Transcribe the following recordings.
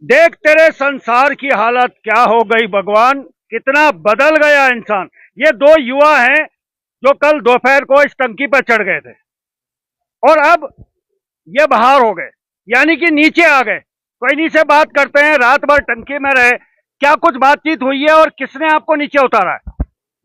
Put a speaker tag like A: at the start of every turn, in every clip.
A: देख तेरे संसार की हालत क्या हो गई भगवान, कितना बदल गया इंसान। ये दो युवा हैं जो कल दोपहर को इस टंकी पर चढ़ गए थे और अब ये बाहर हो गए, यानी कि नीचे आ गए। तो इन्हीं से बात करते हैं, रात भर टंकी में रहे, क्या कुछ बातचीत हुई है और किसने आपको नीचे उतारा है?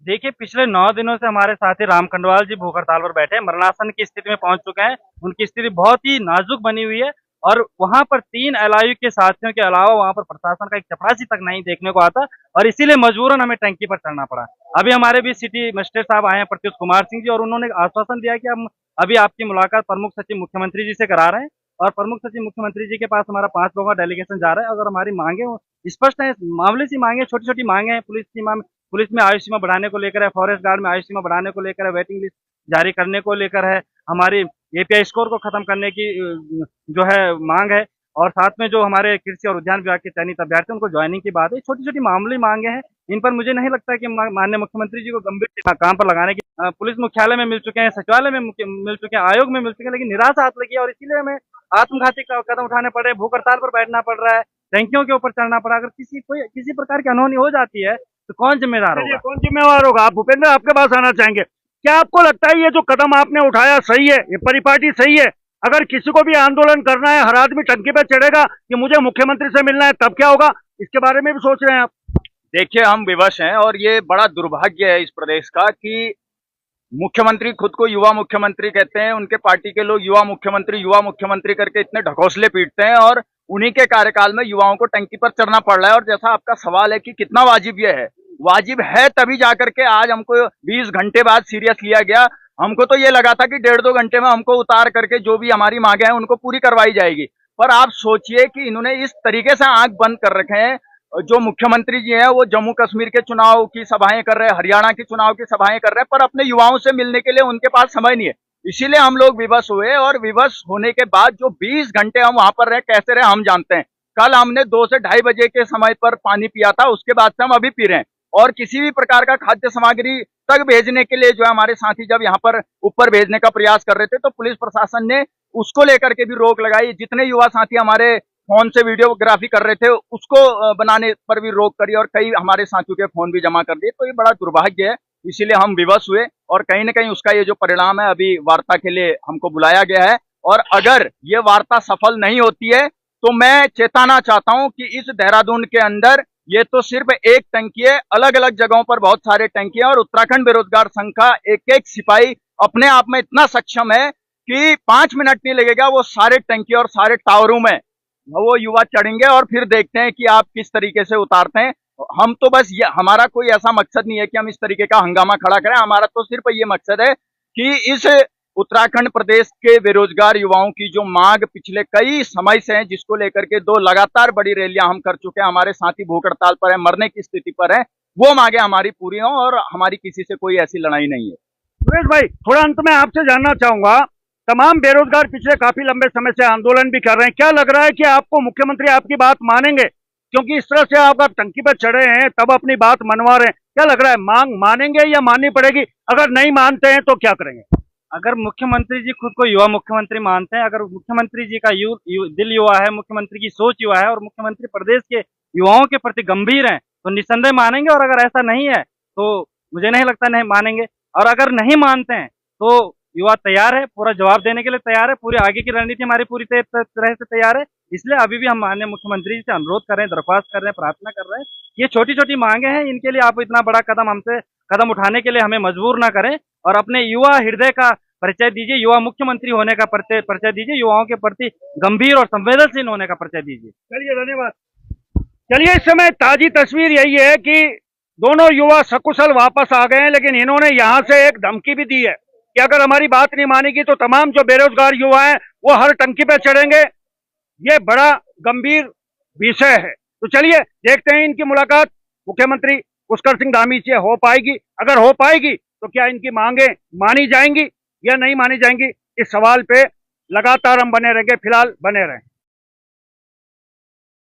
B: देखिए, पिछले 9 दिनों से हमारे साथी राम खंडवाल जी भूख हड़ताल पर बैठे हैं, मरणासन की स्थिति में पहुंच चुके हैं। उनकी स्थिति बहुत ही नाजुक बनी हुई है और वहां पर 3 एलआईयू के साथियों के अलावा वहां पर प्रशासन का एक चपरासी तक नहीं देखने को आता और इसीलिए मजबूरन हमें टंकी पर चढ़ना पड़ा। अभी हमारे बीच सिटी मजिस्ट्रेट साहब आए हैं, प्रत्युष कुमार सिंह जी, और उन्होंने आश्वासन दिया कि हम अभी आपकी मुलाकात प्रमुख सचिव मुख्यमंत्री जी से करा रहे हैं और प्रमुख सचिव मुख्यमंत्री जी के पास हमारा 5 लोगों का डेलीगेशन जा रहा है। अगर हमारी मांगे स्पष्ट है, मामूली सी मांगे, छोटी छोटी मांगे हैं, पुलिस में आयु सीमा बढ़ाने को लेकर है, फॉरेस्ट गार्ड में आयु सीमा बढ़ाने को लेकर है, वेटिंग लिस्ट जारी करने को लेकर है, हमारी एपीआई स्कोर को खत्म करने की जो है मांग है, और साथ में जो हमारे कृषि और उद्यान विभाग के चयनित अभ्यर्थी उनको ज्वाइनिंग की बात है। छोटी छोटी मामूली मांगे हैं, इन पर मुझे नहीं लगता कि माननीय मुख्यमंत्री जी को गंभीर काम पर लगाने की। पुलिस मुख्यालय में मिल चुके हैं, सचिवालय में मिल चुके हैं, आयोग में मिल चुके हैं, लेकिन निराशा हाथ लगी है और इसीलिए हमें आत्मघाती कदम उठाने पड़ रहे हैं, भूख हड़ताल पर बैठना पड़ रहा है, टंकियों के ऊपर चढ़ना पड़ा। अगर किसी प्रकार की अनहोनी हो जाती है तो कौन जिम्मेदार होगा?
A: कौन जिम्मेवार होगा? आप भूपेंद्र, आपके पास आना चाहेंगे। क्या आपको लगता है ये जो कदम आपने उठाया सही है, ये परिपाटी सही है? अगर किसी को भी आंदोलन करना है, हर आदमी टंकी पे चढ़ेगा कि मुझे मुख्यमंत्री से मिलना है, तब क्या होगा? इसके बारे में भी सोच रहे हैं आप?
C: देखिए, हम विवश हैं और ये बड़ा दुर्भाग्य है इस प्रदेश का कि मुख्यमंत्री खुद को युवा मुख्यमंत्री कहते हैं, उनके पार्टी के लोग युवा मुख्यमंत्री करके इतने ढकोसले पीटते हैं और उन्हीं के कार्यकाल में युवाओं को टंकी पर चढ़ना पड़ रहा है। और जैसा आपका सवाल है कि कितना वाजिब ये है, वाजिब है तभी जाकर के आज हमको 20 घंटे बाद सीरियस लिया गया। हमको तो ये लगा था कि 1.5-2 घंटे में हमको उतार करके जो भी हमारी मांगे हैं उनको पूरी करवाई जाएगी, पर आप सोचिए कि इन्होंने इस तरीके से आंख बंद कर रखे हैं। जो मुख्यमंत्री जी हैं वो जम्मू कश्मीर के चुनाव की सभाएं कर रहे हैं, हरियाणा के चुनाव की सभाएं कर रहे हैं, पर अपने युवाओं से मिलने के लिए उनके पास समय नहीं है। इसीलिए हम लोग विवश हुए और विवश होने के बाद जो 20 घंटे हम वहां पर रहे, कैसे रहे हम जानते हैं। कल हमने 2 से 2:30 बजे के समय पर पानी पिया था, उसके बाद से हम अभी पी रहे हैं और किसी भी प्रकार का खाद्य सामग्री तक भेजने के लिए जो है हमारे साथी जब यहाँ पर ऊपर भेजने का प्रयास कर रहे थे तो पुलिस प्रशासन ने उसको लेकर के भी रोक लगाई। जितने युवा साथी हमारे फोन से वीडियोग्राफी कर रहे थे उसको बनाने पर भी रोक करी और कई हमारे साथियों के फोन भी जमा कर दिए। तो ये बड़ा दुर्भाग्य है, इसीलिए हम विवश हुए और कहीं ना कहीं उसका ये जो परिणाम है, अभी वार्ता के लिए हमको बुलाया गया है और अगर ये वार्ता सफल नहीं होती है तो मैं चेताना चाहता हूं कि इस देहरादून के अंदर ये तो सिर्फ एक टंकी है, अलग अलग जगहों पर बहुत सारे टंकी है और उत्तराखंड बेरोजगार संघ का एक एक सिपाही अपने आप में इतना सक्षम है कि 5 मिनट नहीं लगेगा, वो सारे टंकी और सारे टावरों में वो युवा चढ़ेंगे और फिर देखते हैं कि आप किस तरीके से उतारते हैं। हम तो बस ये, हमारा कोई ऐसा मकसद नहीं है कि हम इस तरीके का हंगामा खड़ा करें। हमारा तो सिर्फ ये मकसद है कि इस उत्तराखंड प्रदेश के बेरोजगार युवाओं की जो मांग पिछले कई समय से है, जिसको लेकर के 2 लगातार बड़ी रैलियां हम कर चुके हैं, हमारे साथी भूख हड़ताल पर है, मरने की स्थिति पर है, वो मांगे हमारी पूरी हों और हमारी किसी से कोई ऐसी लड़ाई नहीं है।
A: सुरेश भाई, थोड़ा अंत में आपसे जानना चाहूंगा, तमाम बेरोजगार पिछले काफी लंबे समय से आंदोलन भी कर रहे हैं, क्या लग रहा है कि आपको मुख्यमंत्री आपकी बात मानेंगे? क्योंकि इस तरह से आप टंकी पर चढ़े हैं, तब अपनी बात मनवा रहे हैं, क्या लग रहा है, मांग मानेंगे या माननी पड़ेगी? अगर नहीं मानते हैं तो क्या करेंगे?
B: अगर मुख्यमंत्री जी खुद को युवा मुख्यमंत्री मानते हैं, अगर मुख्यमंत्री जी का दिल युवा है, मुख्यमंत्री की सोच युवा है और मुख्यमंत्री प्रदेश के युवाओं के प्रति गंभीर हैं, तो निस्संदेह मानेंगे। और अगर ऐसा नहीं है तो मुझे नहीं लगता नहीं मानेंगे। और अगर नहीं मानते हैं तो युवा तैयार है, पूरा जवाब देने के लिए तैयार है, पूरी आगे की रणनीति हमारी पूरी तरह से तैयार है। इसलिए अभी भी हम माननीय मुख्यमंत्री जी से अनुरोध कर रहे हैं, दरख्वास्त कर रहे हैं, प्रार्थना कर रहे हैं, ये छोटी छोटी मांगे हैं, इनके लिए आप इतना बड़ा कदम उठाने के लिए हमें मजबूर ना करें और अपने युवा हृदय का परिचय दीजिए, युवा मुख्यमंत्री होने का परिचय दीजिए, युवाओं के प्रति गंभीर और संवेदनशील होने का परिचय दीजिए।
A: चलिए, धन्यवाद। चलिए, इस समय ताजी तस्वीर यही है कि दोनों युवा सकुशल वापस आ गए हैं, लेकिन इन्होंने यहां से एक धमकी भी दी है कि अगर हमारी बात नहीं मानेगी तो तमाम जो बेरोजगार युवा हैं वो हर टंकी पे चढ़ेंगे। ये बड़ा गंभीर विषय है। तो चलिए देखते हैं इनकी मुलाकात मुख्यमंत्री पुष्कर सिंह धामी से हो पाएगी। अगर हो पाएगी तो क्या इनकी मांगे मानी जाएंगी या नहीं मानी जाएंगी, इस सवाल पे लगातार हम बने रहेंगे। फिलहाल बने रहें।